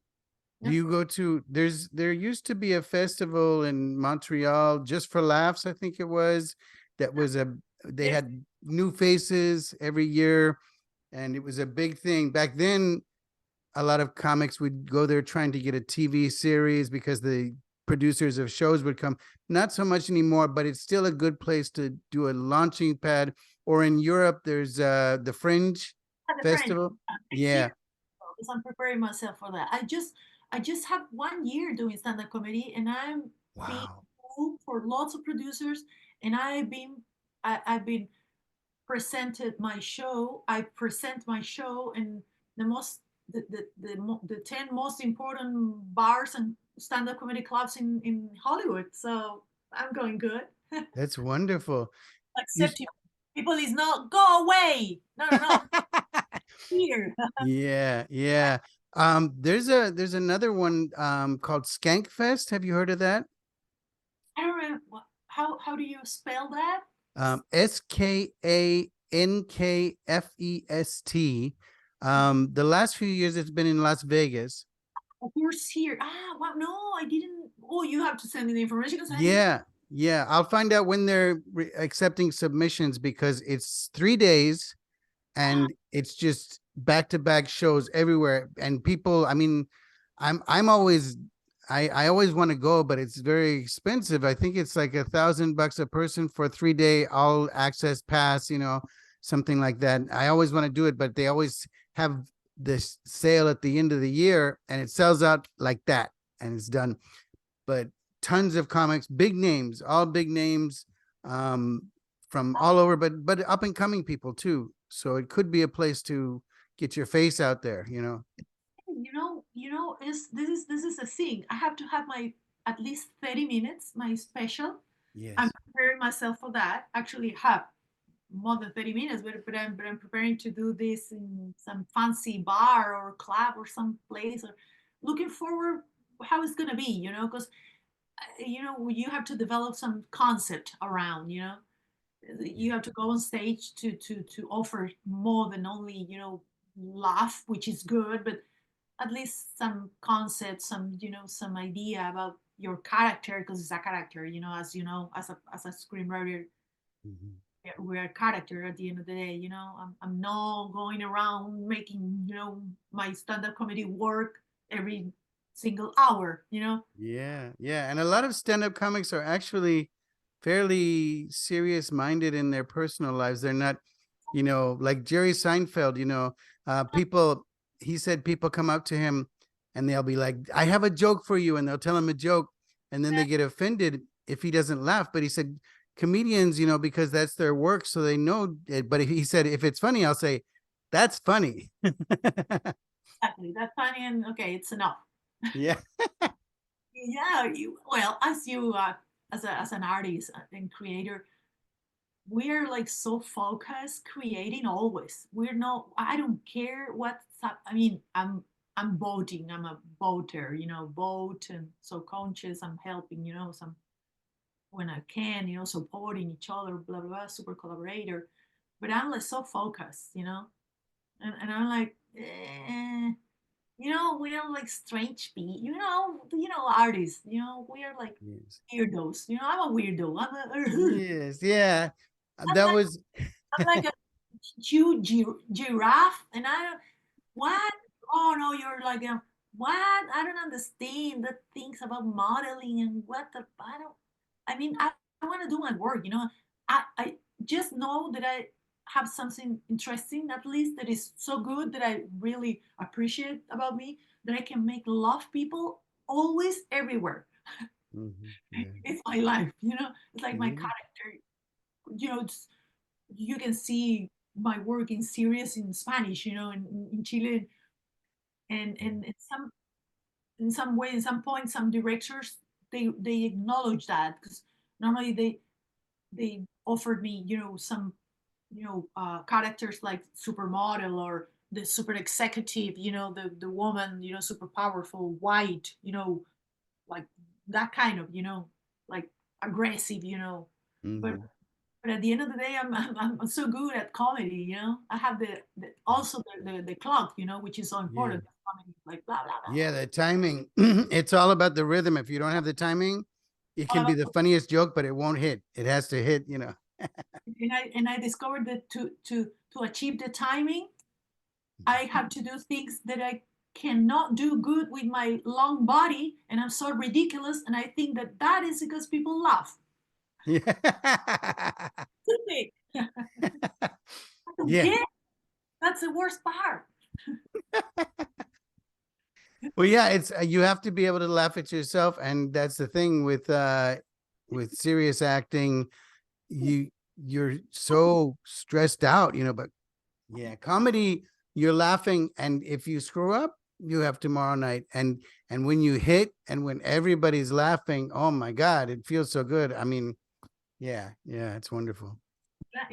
Do Yep. you go to there used to be a festival in Montreal, Just for Laughs, I think it was, that was they Yes. had new faces every year, and it was a big thing. Back then, a lot of comics would go there trying to get a TV series because the producers of shows would come. Not so much anymore, but it's still a good place to do a launching pad. Or in Europe, there's the Fringe Had a friend Festival. next year Yeah. because I'm preparing myself for that. I just have 1 year doing stand-up comedy, and I'm being Wow. pulled for lots of producers, and I've been presented my show. I present my show in the most the 10 most important bars and stand-up comedy clubs in Hollywood. So I'm going good. That's wonderful. You Except you. People is not go away. No, here. Yeah, yeah. There's another one called Skank Fest. Have you heard of that? I don't remember how do you spell that? SKANK Nkfest. The last few years it's been in Las Vegas. Of course, here. Wow, no, I didn't. Oh, you have to send me the information because Yeah, I'll find out when they're accepting submissions, because it's 3 days and it's just back-to-back shows everywhere. And people, I mean, I'm always I always want to go, but it's very expensive. I think it's like $1,000 a person for a 3-day all access pass, something like that. I always want to do it, but they always have this sale at the end of the year and it sells out like that and it's done. But tons of comics, big names, all big names, from all over, but up and coming people too. So it could be a place to get your face out there, this is a thing. I have to have my at least 30 minutes, my special. Yes. I'm preparing myself for that. Actually, have more than 30 minutes, but I'm preparing to do this in some fancy bar or club or some place, or looking forward how it's gonna be, because you have to develop some concept around, you have to go on stage to offer more than only laugh, which is good, but at least some concept, some idea about your character, because it's a character, as as a screenwriter. Mhm. We're a character at the end of the day. I'm not going around making my stand-up comedy work every single hour. Yeah, and a lot of stand-up comics are actually fairly serious minded in their personal lives. They're not, like Jerry Seinfeld, people, he said people come up to him and they'll be like, I have a joke for you, and they'll tell him a joke and then they get offended if he doesn't laugh. But he said comedians, because that's their work, so they know it. But he said, if it's funny, I'll say, that's funny. Exactly, that's funny, and okay, it's enough. Yeah. Yeah, well, as an artist and creator, we're like so focused creating always. We're not, I don't care what's up. I mean, I'm voting, I'm a voter, vote, and so conscious, I'm helping, some when I can, supporting each other, blah blah blah, super collaborator. But I'm like so focused, and I'm like, we are like strange people, artists, we are like Yes. weirdos. I'm a weirdo. Yes. Yeah. I'm That like was. I'm like a huge giraffe, and I don't what? Oh no, you're like what? I don't understand the things about modeling and what the I don't. I mean, I want to do my work. I just know that I have something interesting, at least that is so good that I really appreciate about me, that I can make love people always everywhere. Yeah. It's my life. It's like my Yeah. character. You can see my work in series in Spanish, in Chile, and in some way, in some point, some directors they acknowledge that, because normally they offered me, some, characters like supermodel or the super executive, the woman, super powerful, white, like that kind of, like aggressive, but Mhm. but at the end of the day, I'm so good at comedy, I have the also the clock, which is so Yeah. important. Comedy, like blah blah blah, Yeah. The timing. It's all about the rhythm. If you don't have the timing, it all can be about. the funniest joke, but it won't hit. It has to hit, And I discovered that to achieve the timing, I have to do things that I cannot do good with my long body, and I'm so ridiculous. And I think that is because people laugh. Yeah. Stupid. I don't Yeah. care. That's the worst part. Well, yeah, it's you have to be able to laugh at yourself, and that's the thing with serious acting. You're so stressed out, but yeah, comedy, you're laughing, and if you screw up, you have tomorrow night. And when you hit and when everybody's laughing, oh my God, it feels so good. I mean, yeah, it's wonderful.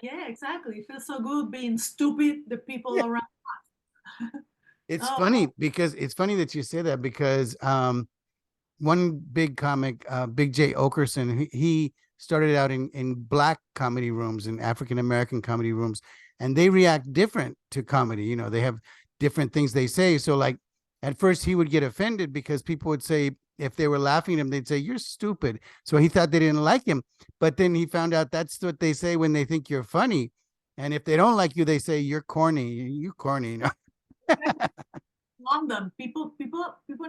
Yeah, exactly. It feels so good being stupid. The people Yeah. around. It's Oh, funny because it's funny that you say that, because one big comic, Big J Okerson, he started out in black comedy rooms and African American comedy rooms, and they react different to comedy. You know, they have different things they say. So like at first he would get offended because people would say, if they were laughing at him, they'd say, "You're stupid." So he thought they didn't like him. But then he found out that's what they say when they think you're funny. And if they don't like you, they say, "You're corny. You corny." You know? London, people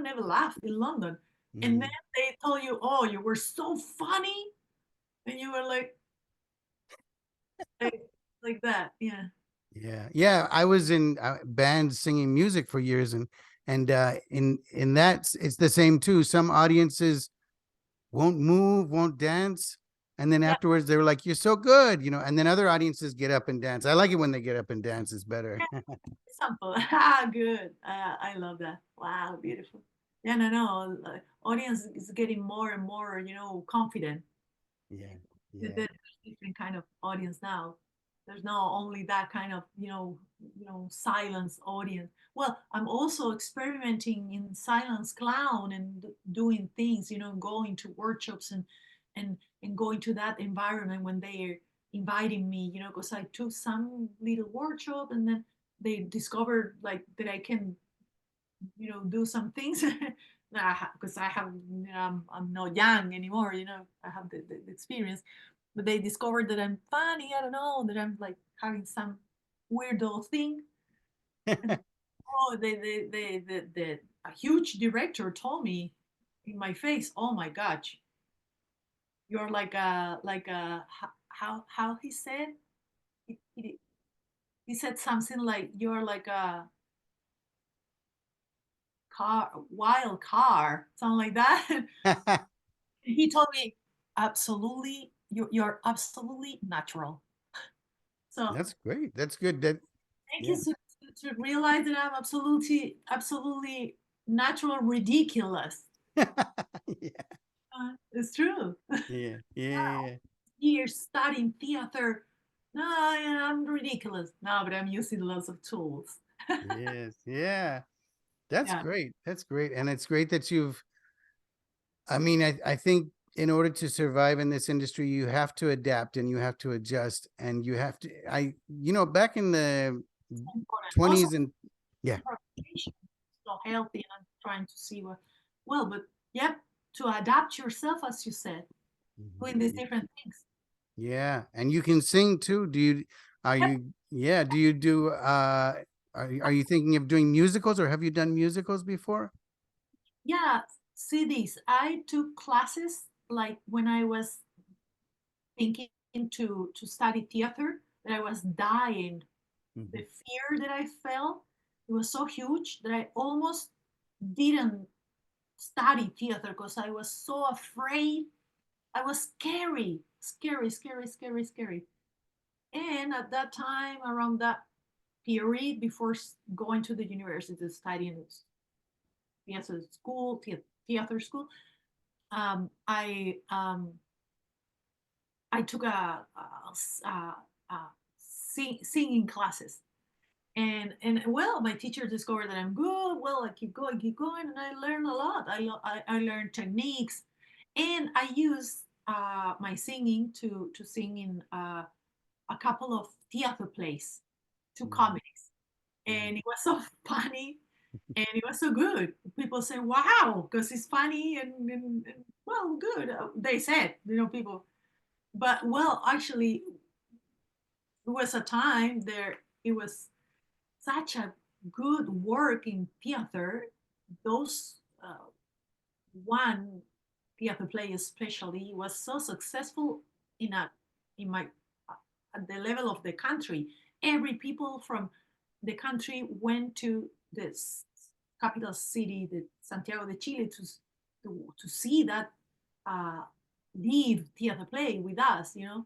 never laugh in London. And then they tell you, "Oh, you were so funny," and you were like that. Yeah. Yeah. I was in bands singing music for years, and in that it's the same too. Some audiences won't move, won't dance, and then Yeah. afterwards they were like, "You're so good," you know. And then other audiences get up and dance. I like it when they get up and dance. It's better. Example. Good. I love that. Wow, beautiful. Yeah, no. Audience is getting more and more, confident. Yeah, There's different kind of audience now. There's not only that kind of, silence audience. Well, I'm also experimenting in silence clown and doing things, going to workshops and going to that environment when they're inviting me, because I took some little workshop and then they discovered like that I can, do some things. Because I have, I'm not young anymore, I have the experience, but they discovered that I'm funny. I don't know, that I'm like having some weirdo thing. Oh, a huge director told me in my face, "Oh my gosh, you're like a how he said he said something like you're like a wild car, something like that." yeah. He told me, "Absolutely, you're absolutely natural." So That's great. That's good. That thank you yeah. to realize that I'm absolutely natural, ridiculous. Yeah. It's true. Yeah. Yeah. Years studying theater. No, yeah, I'm ridiculous. No, but I'm using lots of tools. Yes. Yeah. That's Yeah. great. That's great. And it's great that you've, I mean, I think in order to survive in this industry, you have to adapt and you have to adjust and you have to, back in the Important. Also, 20s and yeah. preparation. So healthy, and I'm trying to see what. Well, but yep, to adapt yourself, as you said, doing these Mhm. different things. Yeah. And you can sing too. Yep. Do you do, are you thinking of doing musicals or have you done musicals before? Yeah. See this. I took classes like when I was thinking to study theater, that I was dying. The Mhm. fear that I felt, it was so huge that I almost didn't study theater because I was so afraid. I was scary. And at that time, around that period, before going to the university studying theater school, I took singing classes. And well, my teacher discovered that I'm good. Well, I keep going, and I learned a lot. I learned techniques, and I use my singing to sing in a couple of theater plays, two Mhm. comedies, and it was so funny, and it was so good. People say, "Wow," because it's funny and well, good. They said, people. But well, actually, it was a time there. It was such a good work in theater. Those one theater play especially was so successful in a in my at the level of the country. Every people from the country went to the capital city, the Santiago de Chile, to see that uh, live theater play with us, and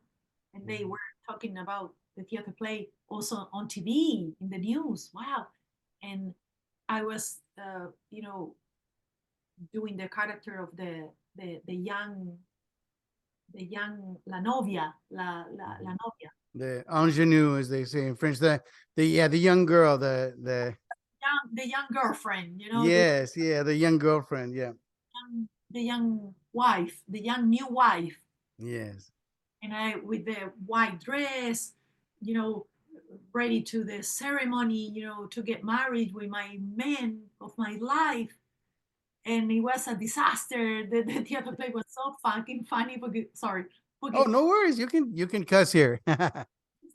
they Mhm. were talking about the theater play also on TV in the news. Wow, and I was, doing the character of the young la novia, la Mhm. novia, The ingenue, as they say in French, the young girl, the young girlfriend, yes, yeah, the young girlfriend, yeah, the young wife, the young new wife, yes. and I with the white dress, you know, ready to the ceremony, to get married with my man of my life. And it was a disaster. The theater play was so fucking funny. Sorry. Oh, no worries. You can cuss here.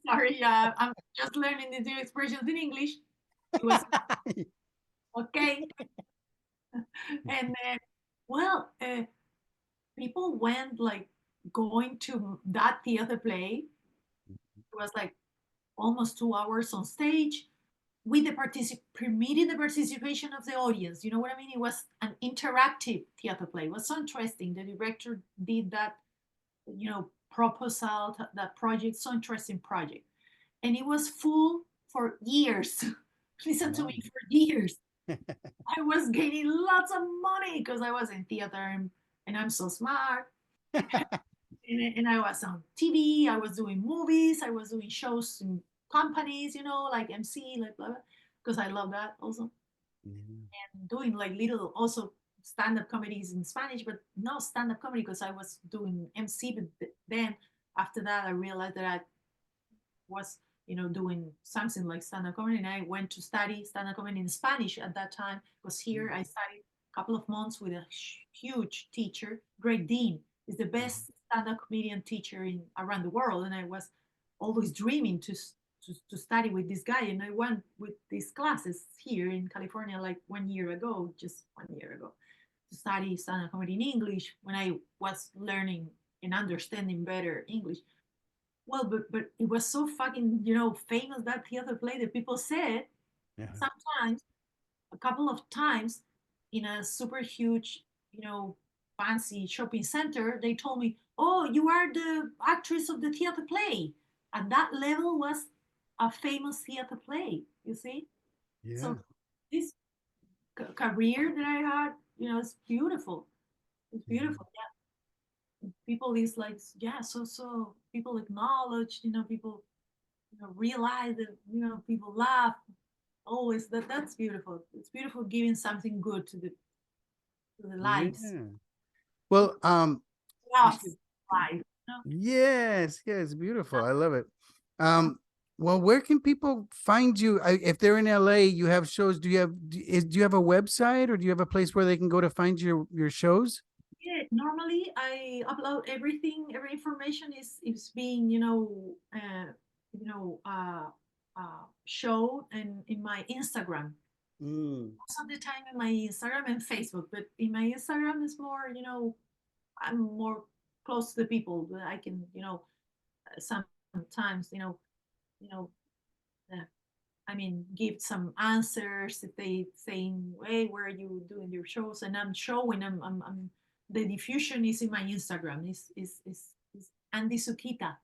Sorry, I'm just learning the new expressions in English. It was okay. And then, well, people went like going to that theater play. It was like almost 2 hours on stage with permitting the participation of the audience. You know what I mean? It was an interactive theater play. It was so interesting. The director did that, proposal, that project, so interesting project. And it was full for years. Listen to me, for years. I was gaining lots of money because I was in theater and I'm so smart. And I was on TV, I was doing movies, I was doing shows in companies, like MC, like blah, blah, because I love that also. And doing like little also stand-up comedies in Spanish, but no stand-up comedy because I was doing MC. But then after that, I realized that I was, doing something like stand-up comedy, and I went to study stand-up comedy in Spanish at that time. Because here I studied a couple of months with a huge teacher, Greg Dean is the best stand-up comedian teacher around the world, and I was always dreaming to study with this guy, and I went with these classes here in California like 1 year ago, just 1 year ago, to study stand-up comedy in English when I was learning and understanding better English. Well, but it was so fucking, famous, that theater play, that people said sometimes, a couple of times, in a super huge, fancy shopping center, they told me, "Oh, you are the actress of the theater play." At that level was a famous theater play, you see? Yeah. So this career that I had, it's beautiful. It's beautiful. Yeah. People is like, yeah, so people acknowledge, people, realize that, people laugh. Always that's beautiful. It's beautiful giving something good to the lives. Yeah. Well, Loves life. yes, beautiful. I love it. Well, where can people find you? If they're in LA, you have shows. Do you have a website, or do you have a place where they can go to find your shows? Yeah, normally I upload everything. Every information is being, showed in my Instagram. Most of the time in my Instagram and Facebook, but in my Instagram is more, I'm more close to the people that I can, sometimes, uh, I mean, give some answers if they saying, "Hey, where are you doing your shows?" And I'm showing I'm the diffusion is in my Instagram is Andy Sukita.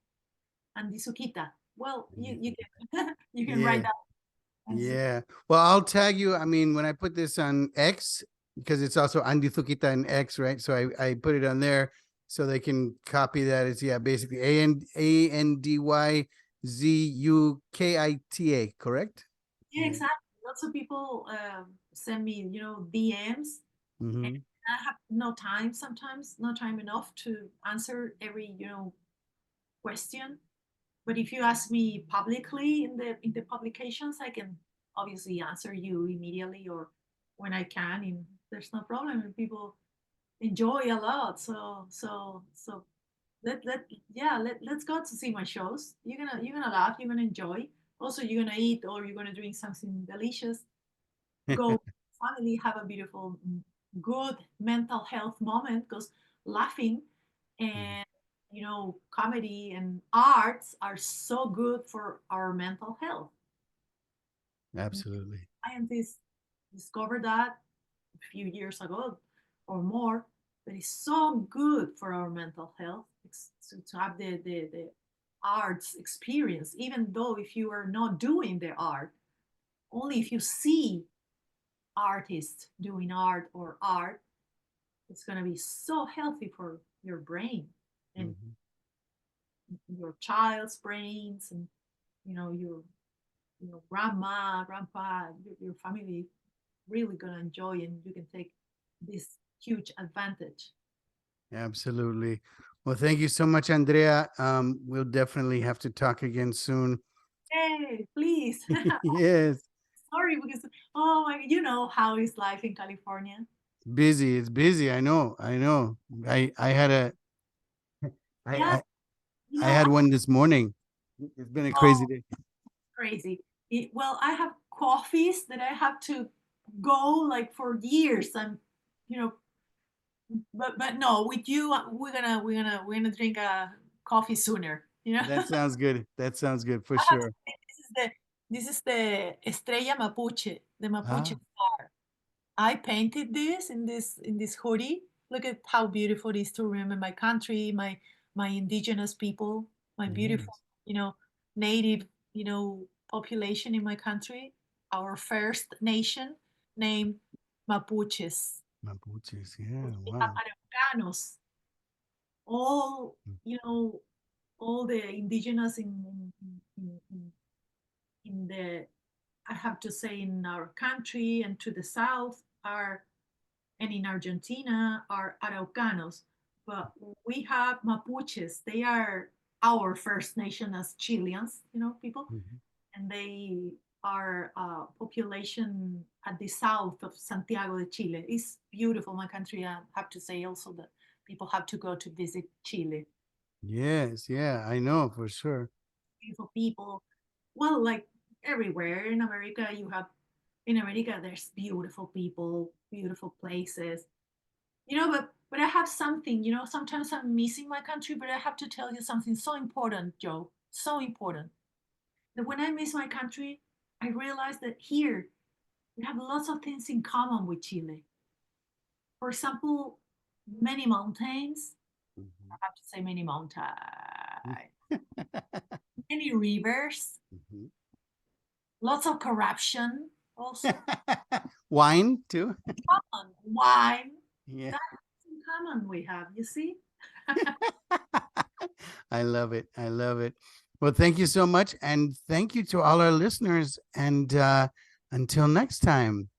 Andy Sukita. Well, you can you can write that. Yeah. Well, I'll tag you. I mean, when I put this on X, because it's also Andy Zuckermann in X, right? So I put it on there so they can copy that. It's basically ANDYZUKITA, correct? Yeah, exactly. Lots of people send me, DMs. And I have no time sometimes, no time enough to answer every, question. But if you ask me publicly in the publications, I can obviously answer you immediately or when I can. And there's no problem. And people enjoy a lot. So let's go to see my shows. You're gonna laugh. You're gonna enjoy. Also, you're gonna eat or you're gonna drink something delicious. Go finally have a beautiful, good mental health moment because laughing and comedy and arts are so good for our mental health. Absolutely. Scientists discovered that a few years ago or more, that is so good for our mental health to have the arts experience, even though if you are not doing the art, only if you see artists doing art or art, it's going to be so healthy for your brain and your child's brains and your grandma, grandpa, your family really going to enjoy, and you can take this huge advantage. Absolutely. Well, thank you so much, Andrea. We'll definitely have to talk again soon. Hey, please. Yes. Sorry, because oh my, you know how is life in California? Busy. It's busy. I know. I know. I had a I Yeah, I, you I know, had one this morning. It's been a crazy oh, day. crazy. Well, I have coffees that I have to go like for years. You know, but no, with you, we're gonna drink a coffee sooner. You know, That sounds good. That sounds good for I have to sure. say, this is the Estrella Mapuche, the Mapuche Ah, star. I painted this in this hoodie. Look at how beautiful it is to remember my country, my indigenous people, my beautiful, yes. native, population in my country, our first nation named Mapuches. Mapuches. Yeah. We have Wow. Araucanos, all, Mm. all the indigenous in the, I have to say, in our country and to the south are, and in Argentina are Araucanos, but we have Mapuches. They are our First Nation as Chileans, people, Mhm. and they are a population at the south of Santiago de Chile. It's beautiful, my country. I have to say also that people have to go to visit Chile. Yes. Yeah. I know for sure. Beautiful people. Well, like everywhere in America, in America, there's beautiful people, beautiful places. But I have something, sometimes I'm missing my country, but I have to tell you something so important, Joe, so important. That when I miss my country, I realize that here we have lots of things in common with Chile. For example, many mountains. I Mhm. have to say many mountains. Mhm. Many rivers, lots of corruption also. Wine too. Common wine. Yeah. That's in common we have, you see? I love it. I love it. Well, thank you so much. And thank you to all our listeners. And until next time.